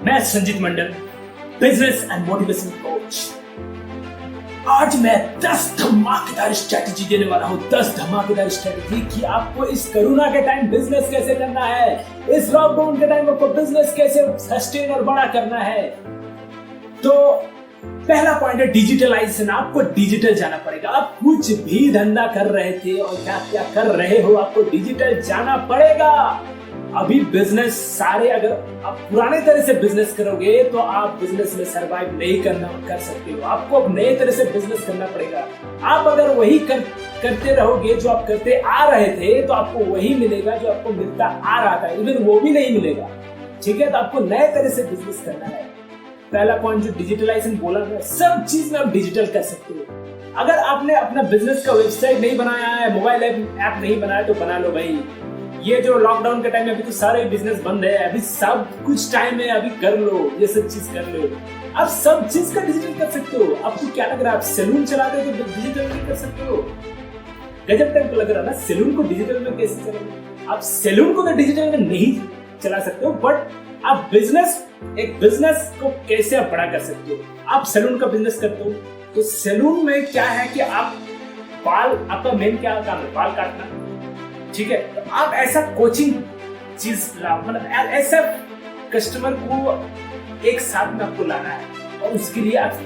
मैं संजीत मंडल, business and motivation coach. आज मैं 10 धमाकेदार स्ट्रेटजी देने वाला हूँ। 10 धमाकेदार स्ट्रेटजी कि आपको इस कोरोना के टाइम बिजनेस कैसे करना है, इस लॉकडाउन के टाइम आपको बिजनेस कैसे सस्टेन और बड़ा करना है। तो पहला पॉइंट है डिजिटलाइजेशन। आपको डिजिटल जाना पड़ेगा। आप कुछ भी धंधा कर रहे थे और क्या क्या कर रहे हो, आपको डिजिटल जाना पड़ेगा। अभी बिजनेस सारे, अगर आप पुराने तरह से बिजनेस करोगे तो आप बिजनेस में सरवाइव नहीं कर सकते हो। आपको अब नए तरह से बिजनेस करना पड़ेगा। आप अगर वही करते रहोगे जो आप करते आ रहे थे तो आपको वही मिलेगा जो आपको मिलता आ रहा था, इवन वो भी नहीं मिलेगा। ठीक है, तो आपको नए तरह से बिजनेस करना है। पहला पॉइंट जो डिजिटलाइजेशन बोला है, सब चीज में आप डिजिटल कर सकते हो। अगर आपने अपना बिजनेस का वेबसाइट नहीं बनाया है, मोबाइल ऐप नहीं बनाया तो बना लो भाई। ये जो लॉकडाउन के टाइम में अभी तो सारे बिजनेस बंद है, अभी सब कुछ टाइम है, अभी कर लो, ये सब चीज कर लो। आप सब चीज का डिजिटल कर सकते हो। आपको क्या लग रहा है, आप सैलून चलाते हो तो डिजिटल नहीं कर सकते हो? गजब टाइम को लग रहा है ना, सैलून को डिजिटल में कैसे चलाओगे? आप सैलून को तो डिजिटल में नहीं चला सकते हो, बट आप एक बिजनेस को कैसे आप बड़ा कर सकते हो। आप सैलून का बिजनेस करते हो तो सैलून में क्या है कि आप आपका मेन क्या काम है, बाल काटना। ठीक है, तो आप ऐसा कोचिंग चीज मतलब ऐसा कस्टमर को एक साथ में आपको लाना है और उसके लिए आप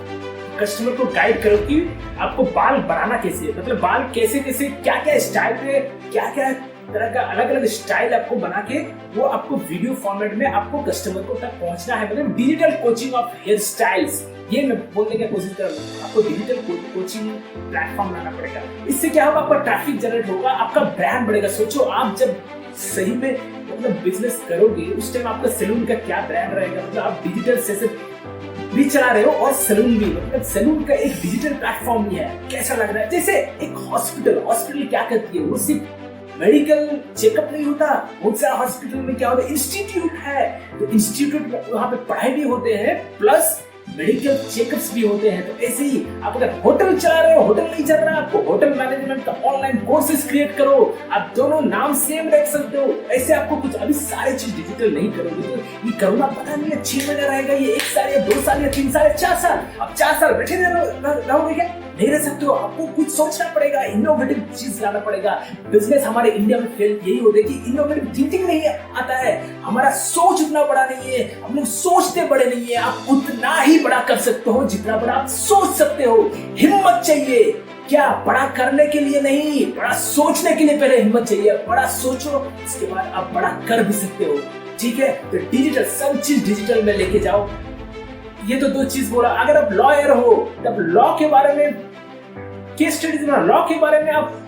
कस्टमर को गाइड करो कि आपको बाल बनाना कैसे है, मतलब बाल कैसे कैसे क्या क्या स्टाइल पे क्या क्या तरह का अलग अलग स्टाइल आपको बना के वो आपको वीडियो फॉर्मेट में आपको कस्टमर को तक पहुंचना है। मतलब digital coaching of hair styles, ये मैं बोलने की कोशिश कर रहा हूँ। आपको डिजिटल कोचिंग प्लेटफॉर्म लाना पड़ेगा। इससे क्या होगा, आपका ट्रैफिक जनरेट होगा, आपका ब्रांड बढ़ेगा। सोचो आप जब सही में मतलब बिजनेस करोगे उस टाइम आपका सैलून का क्या ब्रांड रहेगा। मतलब आप डिजिटल से भी चला रहे हो और सैलून भी, मतलब सैलून का एक डिजिटल प्लेटफॉर्म ही है। कैसा लग रहा है? जैसे एक हॉस्पिटल क्या करती है, वो सिर्फ मेडिकल चेकअप नहीं होता। बहुत सारा हॉस्पिटल में क्या होता है, इंस्टीट्यूट है, तो इंस्टीट्यूट में वहाँ पे पढ़ाई भी होते हैं प्लस मेडिकल चेकअप्स भी होते हैं। तो ऐसे ही आप अगर होटल चला रहे हो, होटल नहीं चल रहा, आपको होटल मैनेजमेंट का ऑनलाइन कोर्सेज क्रिएट करो। आप दोनों नाम सेम रख सकते हो। ऐसे आपको कुछ अभी सारे चीज डिजिटल नहीं करोगे तो ये कोरोना पता नहीं है 6 महीने रहेगा, ये 1 साल या 2 साल या 3 साल या 4 साल। अब 4 साल बैठे रहोगे क्या? नहीं रह सकते हो। आपको कुछ सोचना पड़ेगा, इनोवेटिव चीज लाना पड़ेगा। बिजनेस हमारे इंडिया में फेल यही होता है कि इनोवेटिव थिंकिंग नहीं आता है, हमारा सोच उतना बड़ा नहीं है, हम लोग सोचते बड़े नहीं है। आप उतना ही बड़ा कर सकते हो जितना बड़ा आप सोच सकते हो। हिम्मत चाहिए, क्या बड़ा करने के लिए नहीं, बड़ा सोचने के लिए पहले हिम्मत चाहिए। बड़ा सोचो, इसके बाद आप बड़ा कर भी सकते हो। ठीक है, तो डिजिटल, सब चीज डिजिटल में लेके जाओ। ये तो 2 चीज बोला। अगर आप लॉयर हो तब लॉ के बारे में केस स्टडीज बना, लॉ के बारे में आप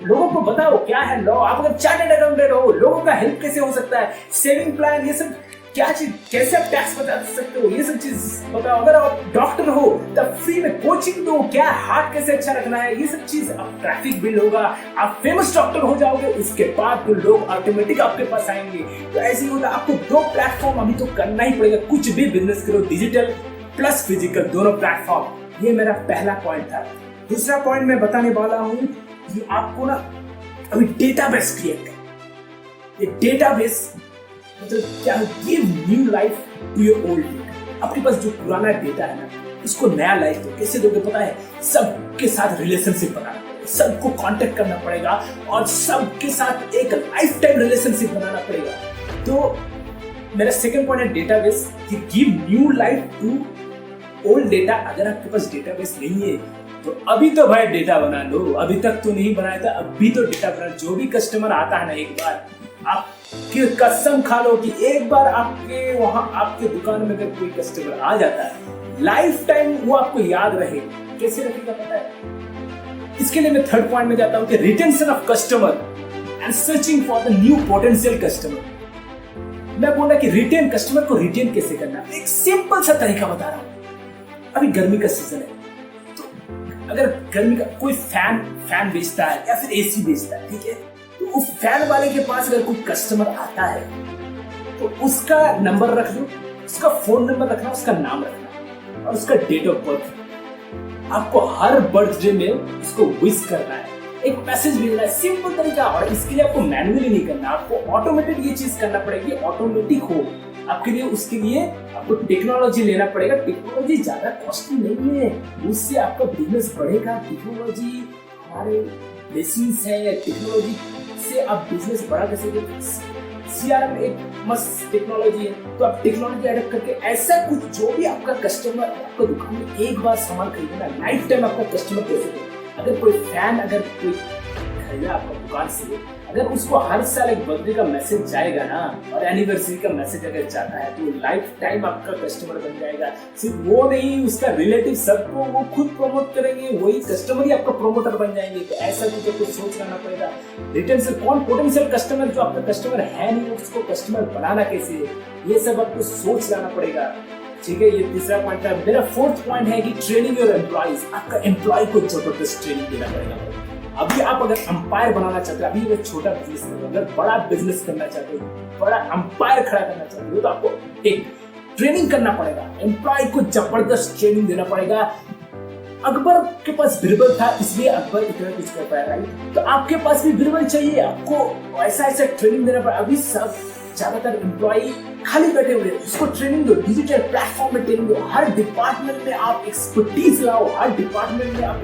लोगों को बताओ क्या है लॉ। आप अगर चार्टर्ड अकाउंटेंट हो, लोगों का हेल्प कैसे हो सकता है, सेविंग प्लान, ये सब क्या चीज, कैसे आप टैक्स बता सकते हो, ये सब चीज बताओ। अगर आप डॉक्टर हो तब फ्री में कोचिंग दो, क्या हार्ट कैसे अच्छा रखना है, ये सब चीज। अब ट्रैफिक बिल्ड होगा, आप फेमस डॉक्टर हो जाओगे, उसके बाद तो लोग ऑटोमेटिक आपके पास आएंगे। तो ऐसे ही होता है। आपको 2 प्लेटफॉर्म अभी तो करना ही पड़ेगा। कुछ भी बिजनेस करो, डिजिटल प्लस फिजिकल, दोनों प्लेटफॉर्म। ये मेरा पहला पॉइंट था। दूसरा पॉइंट मैं बताने वाला हूं कि आपको ना अभी डेटाबेस क्रिएट करना। ये डेटाबेस मतलब क्या, give new life to your old data. आपके पास जो पुराना डेटा है ना, इसको नया लाइफ दो। कैसे दोगे पता है? सबके साथ रिलेशनशिप बनाना पड़ेगा, सबको कांटेक्ट करना पड़ेगा और सबके साथ एक लाइफ टाइम रिलेशनशिप बनाना पड़ेगा। तो मेरा सेकंड पॉइंट है डेटाबेस, कि give new life to old data. अगर आपके पास डेटाबेस नहीं है तो अभी तो भाई डेटा बना लो। अभी तक तो नहीं बनाया था, अभी तो डेटा बना। जो भी कस्टमर आता है ना, एक बार आप कसम खा लो कि एक बार आपके वहां आपके दुकान में अगर कोई कस्टमर आ जाता है, लाइफ टाइम वो आपको याद रहे। कैसे रखेगा पता है? इसके लिए मैं थर्ड पॉइंट में जाता हूं कि retention of customer and searching for the new potential customer. मैं बोल रहा कि रिटेन, कस्टमर को रिटेन कैसे करना, एक सिंपल सा तरीका बता रहा हूं। अभी गर्मी का सीजन है, तो अगर गर्मी का कोई फैन बेचता है या फिर एसी बेचता है, ठीक है, तो उस फैन वाले के पास अगर कोई कस्टमर आता है तो उसका नंबर रख लो, उसका फोन नंबर रखना, उसका नाम रखना और उसका डेट ऑफ बर्थ। आपको हर बर्थडे में उसको विश करना है, एक मैसेज भेजना है। सिंपल तरीका। और इसके लिए आपको मैनुअली नहीं करना, आपको ऑटोमेटेड ये चीज करना पड़ेगी। ऑटोमेटिक हो आपके लिए उसके लिए आपको टेक्नोलॉजी लेना पड़ेगा। टेक्नोलॉजी ज्यादा कॉस्टली नहीं है, उससे आपका बिजनेस बढ़ेगा। टेक्नोलॉजी हमारे ब्लेसिंग्स है, टेक्नोलॉजी से आप बिजनेस बढ़ा कर सकते। CRM एक मस्त टेक्नोलॉजी है, तो आप टेक्नोलॉजी एडप्ट करके ऐसा कुछ जो भी आपका कस्टमर आपका दुकान में एक बार सामान खरीदेना, लाइफ टाइम आपका कस्टमर कैसे। अगर कोई फैन अगर कोई खरीदा आपका दुकान से, अगर उसको हर साल एक बर्थडे का मैसेज जाएगा ना, और एनिवर्सरी का मैसेज अगर जाता है, तो लाइफ टाइम आपका कस्टमर बन जाएगा। सिर्फ वो नहीं, उसका रिलेटिव सबको वो खुद प्रमोट करेंगे, वही कस्टमर ही आपका प्रमोटर बन जाएंगे। तो ऐसा कुछ आपको सोच लाना पड़ेगा। रिटर्न से कौन पोटेंशियल कस्टमर जो आपका कस्टमर है नहीं, उसको कस्टमर बनाना कैसे है, ये सब आपको सोच लाना पड़ेगा। ठीक है, ये तीसरा पॉइंट है। मेरा फोर्थ पॉइंट है कि ट्रेनिंग योर एम्प्लॉइज। आपका एम्प्लॉय को जबरदस्त ट्रेनिंग देना पड़ेगा। अभी आप अगर अंपायर बनाना चाहते हो, अभी अगर छोटा बिजनेस कर रहे हो, अगर बड़ा बिजनेस करना चाहते हो, बड़ा अंपायर खड़ा करना चाहते हो, तो आपको एक ट्रेनिंग करना पड़ेगा। एम्प्लॉय को जबरदस्त ट्रेनिंग देना पड़ेगा। अकबर के पास बिरबल था, इसलिए अकबर इतना कुछ कर पाया, राइट? तो आपके पास भी बिरबल चाहिए, आपको ऐसा ऐसा ट्रेनिंग देना पड़ेगा। अभी सब ज्यादातर एम्प्लॉय खाली बैठे हुए, उसको ट्रेनिंग दो, डिजिटल प्लेटफॉर्म में ट्रेनिंग दो। हर डिपार्टमेंट में आप एक्सपर्टीज लाओ, हर डिपार्टमेंट में आप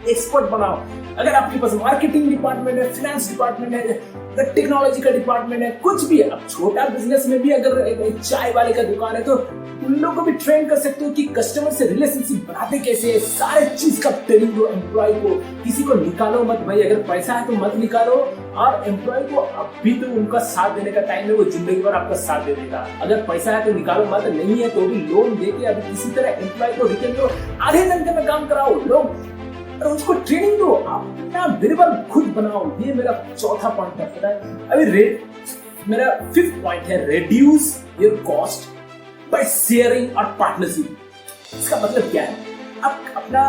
एक्सपर्ट बनाओ। अगर आपके पास मार्केटिंग डिपार्टमेंट है, फाइनेंस डिपार्टमेंट है, टेक्नोलॉजी का डिपार्टमेंट है, कुछ भी है। अब छोटा बिजनेस में भी अगर एक चाय वाले का दुकान है, तो उन लोगों को भी ट्रेन कर सकते हो कि कस्टमर से रिलेशनशिप बनाते कैसे है। सारे चीज का ट्रेनिंग दो एम्प्लॉय को। किसी को निकालो मत भाई, अगर पैसा है तो मत निकालो। और एम्प्लॉय को अभी तो उनका साथ देने का टाइम है, वो जिंदगी भर आपका साथ दे देगा। अगर पैसा है तो निकालो मत, नहीं है तो भी लोन देके अभी किसी तरह एम्प्लॉय को रिटेन दो। आधे घंटे में काम कराओ लोग, और उसको ट्रेनिंग दो, अपना बिरबल खुद बनाओ। ये मेरा चौथा पॉइंट है। अभी मेरा फिफ्थ पॉइंट है, reduce your cost by sharing और पार्टनरशिप। इसका मतलब क्या है? आप अपना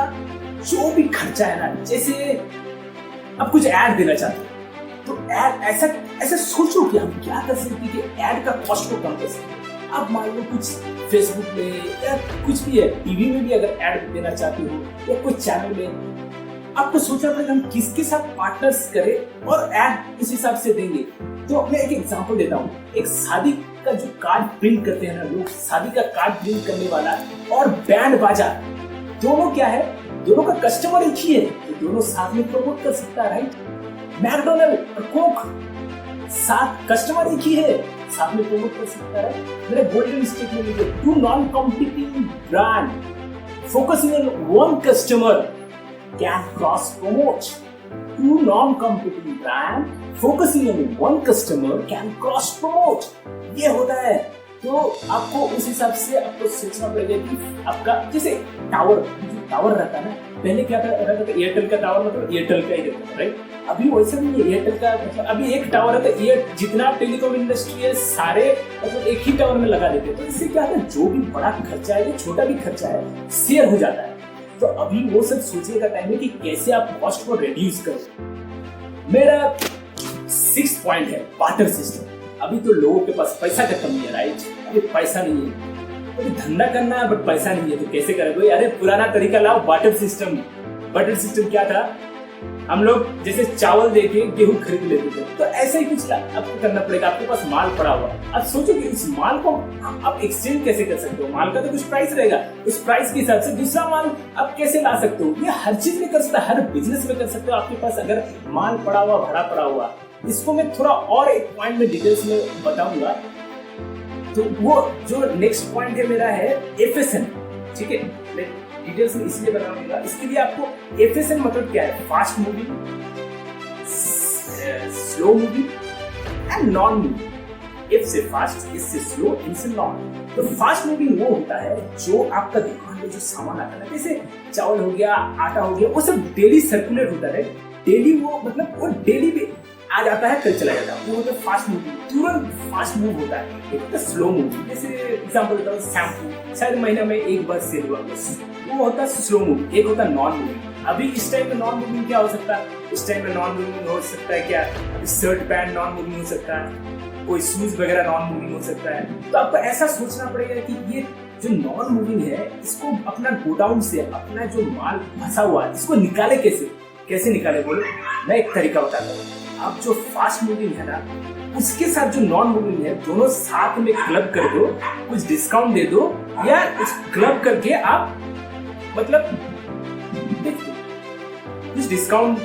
जो भी खर्चा है ना, जैसे आप कुछ ऐड देना चाहते हो, तो ऐड ऐसा सोचो कि हम क्या कर सकते हैं कि ऐड का कॉस्ट को कम कर सकते हैं। आप मान लो कुछ फेसबुक में या कुछ भी है, टीवी में भी अगर ऐड देना चाहते हो या कोई चैनल में, आपको सोचना पड़ेगा हम किसके साथ पार्टनर्स करें और ऐड उस हिसाब से देंगे। तो मैं एक एग्जांपल देता हूँ। एक शादी का जो कार्ड प्रिंट करते हैं ना लोग, शादी का कार्ड प्रिंट करने वाला और बैंड बाजा, दोनों क्या है, दोनों का कस्टमर एक ही है, तो दोनों साथ में प्रमोट कर सकता है, राइट? मैकडोनल्ड और कोक, साथ कस्टमर एक ही है, साथ में प्रमोट कर सकता है। मेरे गोल्डन स्टेटमेंट लिखे, two non competing brand focusing on one customer can cross promote. Two non-competing brand focusing on one customer can cross promote. ये होता है। तो आपको उस हिसाब से आपको सोचना पड़ेगा कि आपका जैसे टावर रहता है ना, पहले क्या रहता था, एयरटेल का टावर मतलब एयरटेल का ही रहता था, राइट? अभी वैसा नहीं है। एयरटेल का मतलब अभी एक टावर है तो ये जितना टेलीकॉम इंडस्ट्री है सारे मतलब एक ही टावर में लगा देते हैं। तो इससे क्या है, जो भी बड़ा खर्चा है या छोटा भी खर्चा है शेयर हो जाता है। तो अभी वो सब सोचने का टाइम है कि कैसे आप कॉस्ट को रिड्यूस करो। मेरा 6 पॉइंट है, बार्टर सिस्टम। अभी तो लोगों के पास पैसा का कमी है, राइट? अभी पैसा नहीं है, अभी धंधा करना है बट पैसा नहीं है, तो कैसे करें? अरे पुराना तरीका लाओ, बार्टर सिस्टम। बार्टर सिस्टम क्या था, हम लोग जैसे चावल देके गेहूं खरीद लेते थे, तो ऐसा ही कुछ आपको करना पड़ेगा। आपके पास माल पड़ा हुआ, अब सोचो कि इस माल को आप एक्सचेंज कैसे कर सकते हो। माल का तो कुछ प्राइस रहेगा, उस प्राइस के हिसाब से दूसरा माल आप कैसे ला सकते हो। ये हर चीज में कर सकते हो, हर बिजनेस में कर सकते हो। आपके पास अगर माल पड़ा हुआ, भरा पड़ा हुआ, इसको मैं थोड़ा और एक पॉइंट में डिटेल्स में बताऊंगा। तो वो जो नेक्स्ट पॉइंट है मेरा है FSN, ठीक है? डिटेल्स में इसलिए बताऊंगा, इसके लिए आपको FSN मतलब क्या है, fast moving, slow moving and non moving. F से फास्ट, S से स्लो, N से नॉन। तो फास्ट मूविंग वो होता है जो आपका दुकान में जो सामान आता है, जैसे चावल हो गया, आटा हो गया, वो सब डेली सर्कुलेट होता है। डेली वो मतलब वो डेली भी आ जाता है, कल चला जाता है, वो होता है फास्ट मूविंग, तुरंत फास्ट मूव होता है। एक होता है स्लो मूविंग, जैसे एग्जांपल देता हूँ, शैम्पू शायद महीना में एक बार सेल हुआ, वो होता है स्लो मूविंग। एक होता है नॉन मूविंग। अभी इस टाइम में नॉन मूविंग क्या हो सकता है, इस टाइम में नॉन मूविंग हो सकता है क्या, अभी शर्ट पैंट नॉन मूविंग हो सकता है, कोई शूज वगैरह नॉन मूविंग हो सकता है। तो आपको ऐसा सोचना पड़ेगा कि ये जो नॉन मूविंग है, इसको अपना गोडाउन से अपना जो माल फंसा हुआ है, इसको निकाले कैसे निकाले, बोलो। मैं एक तरीका बताता हूँ। आप जो फास्ट मूविंग है ना उसके साथ जो नॉन मूविंग है दोनों साथ में क्लब कर दो, कुछ डिस्काउंट दे दो, या उस क्लब करके आप मतलब कुछ डिस्काउंट,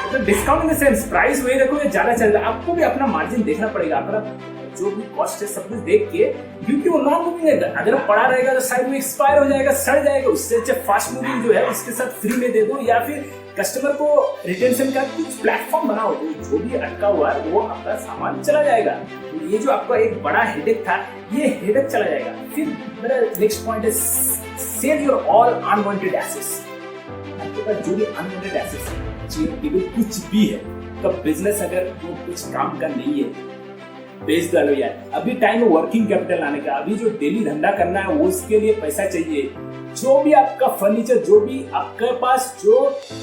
मतलब discount in the sense price वही रखो या ज्यादा चल रहा है, आपको भी अपना मार्जिन देखना पड़ेगा, अपना जो भी कॉस्ट है सब कुछ देख के, क्योंकि वो नॉन मूविंग है, अगर पड़ा रहेगा तो साइड में एक्सपायर हो जाएगा, सड़ जाएगा, उससे अच्छा फास्ट मूविंग जो है उसके साथ फ्री में दे दो, या फिर कस्टमर को रिटेंशन का कुछ प्लेटफॉर्म बनाओ, तो जो भी अटका हुआ है वो आपका सामान चला जाएगा। तो ये जो आपका एक बड़ा हेडेक था ये हेडेक चला जाएगा। फिर मेरा नेक्स्ट पॉइंट है sell your all unwanted assets. आपके पास जो भी अनवांटेड एसेट्स है, चीजें कुछ भी है, तो बिजनेस अगर वो कुछ काम का नहीं है बेच डालो यार। अभी टाइम है वर्किंग कैपिटल लाने का, अभी जो डेली धंधा करना है वो उसके लिए पैसा चाहिए। जो भी आपका फर्नीचर, जो भी आपके पास जो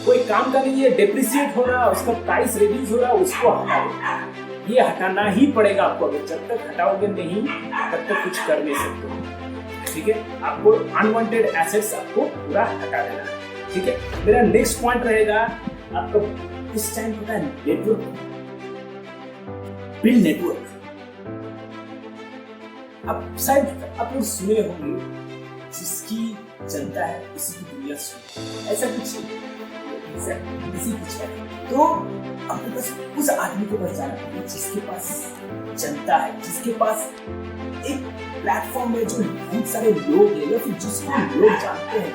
कोई काम का नहीं है, डेप्रिसिएट हो रहा है, उसका प्राइस रिड्यूस हो रहा है, उसको हटा दो। ये हटाना ही पड़ेगा आपको, अगर जब तक हटाओगे नहीं तब तक कुछ कर नहीं सकते। ठीक है, आपको अनवांटेड एसेट्स आपको पूरा हटा देना है। ठीक है, मेरा नेक्स्ट पॉइंट रहेगा आपको इस टाइम पता है नेटवर्क, बिल्ड नेटवर्क। आप शायद आप लोग सुने होंगे जिसकी जनता है उसी की दुनिया सुने, ऐसा कुछ इसी कुछ है। तो आपके पास उस आदमी के पास जाना चाहिए जिसके पास जनता है, जिसके पास एक प्लेटफॉर्म है, जो बहुत सारे लोग हैं, या फिर जिसको लोग जानते हैं,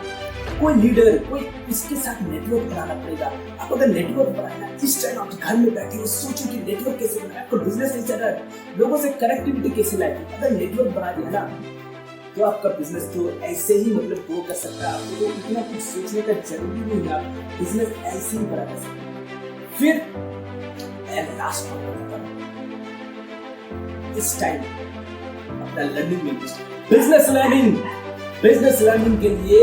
कोई लीडर, कोई उसके साथ नेटवर्क बनाना पड़ेगा। आप अगर नेटवर्क बनाना, इस टाइम आप घर में बैठे हो सोचो कि नेटवर्क कैसे बनाए, आपको बिजनेस नहीं चल रहा है, लोगों से कनेक्टिविटी कैसे लाए। अगर नेटवर्क बना दिया ना तो आपका बिजनेस तो ऐसे ही मतलब ग्रो कर सकता है। आपको तो इतना कुछ सोचने का जरूरी नहीं है, आप बिजनेस ऐसे ही बना कर सकते हैं। फिर लास्ट पॉइंट, इस टाइम अपना लर्निंग में बिजनेस लर्निंग के लिए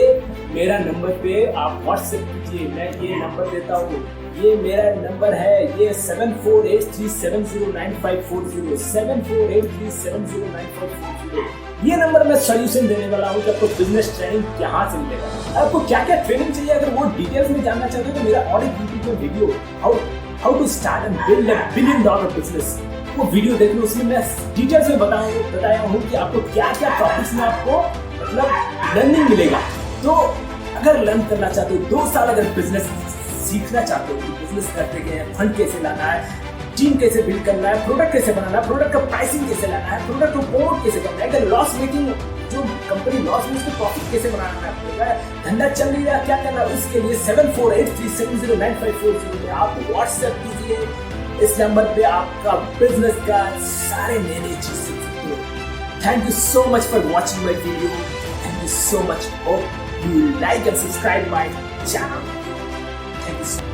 मेरा नंबर पे आप व्हाट्सएप कीजिए। मैं ये नंबर देता हूँ, ये मेरा नंबर है, ये 7483709540 7483709540। ये नंबर में सॉल्यूशन देने वाला हूँ कि आपको बिजनेस ट्रेनिंग कहाँ से मिलेगा, आपको क्या क्या ट्रेनिंग चाहिए। अगर वो डिटेल्स में जानना चाहते हो तो मेरा और एक यूट्यूब में video how to start and build a $1 billion business, वो वीडियो देख लो। उसमें मैं डिटेल्स में बताया हूँ कि आपको क्या क्या टॉपिक्स में आपको मतलब लर्निंग मिलेगा। तो अगर लर्न करना चाहते हो, 2 साल अगर बिजनेस सीखना चाहते हो कि बिजनेस करते गए फंड कैसे लाना है, टीम कैसे बिल्ड करना है, प्रोडक्ट कैसे बनाना है, प्रोडक्ट का प्राइसिंग कैसे लाना है, प्रोडक्ट को प्रमोट कैसे करना है, अगर लॉस मेकिंग जो कंपनी लॉस में उसको प्रॉफिट कैसे बनाना है, धंधा चल नहीं रहा क्या करना है, उसके लिए 7483709540 में आप व्हाट्सएप कीजिए। इस नंबर पे आपका बिजनेस का सारे नए चीज सीख सकते हो। Thank you so much for watching my video. Thank you so much. Hope you like and subscribe my channel. Thank you so much.